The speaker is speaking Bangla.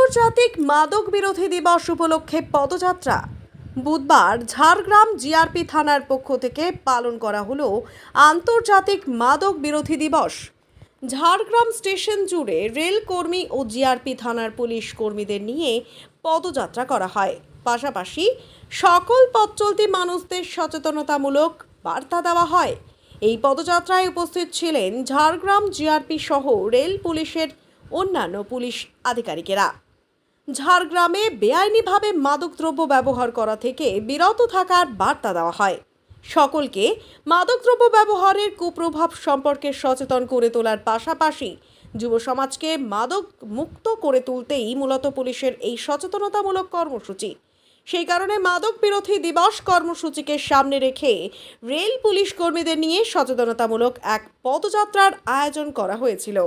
আন্তর্জাতিক মাদক বিরোধী দিবস উপলক্ষে পদযাত্রা বুধবার ঝাড়গ্রাম জিআরপি থানার পক্ষ থেকে পালন করা হলো আন্তর্জাতিক মাদক বিরোধী দিবস। ঝাড়গ্রাম স্টেশন জুড়ে রেল কর্মী ও জিআরপি থানার পুলিশ কর্মীদের নিয়ে পদযাত্রা করা হয়। পাশাপাশি সকল পথ চলতি মানুষদের সচেতনতামূলক বার্তা দেওয়া হয়। এই পদযাত্রায় উপস্থিত ছিলেন ঝাড়গ্রাম জিআরপি সহ রেল পুলিশের অন্যান্য পুলিশ আধিকারিকেরা। ঝাড়গ্রামে বেআইনিভাবে মাদকদ্রব্য ব্যবহার করা থেকে বিরত থাকার বার্তা দেওয়া হয়। সকলকে মাদকদ্রব্য ব্যবহারের কুপ্রভাব সম্পর্কে সচেতন করে তোলার পাশাপাশি যুব সমাজকে মাদক মুক্ত করে তুলতেই মূলত পুলিশের এই সচেতনতামূলক কর্মসূচি। সেই কারণে মাদক বিরোধী দিবস কর্মসূচিকে সামনে রেখে রেল পুলিশ কর্মীদের নিয়ে সচেতনতামূলক এক পদযাত্রার আয়োজন করা হয়েছিল।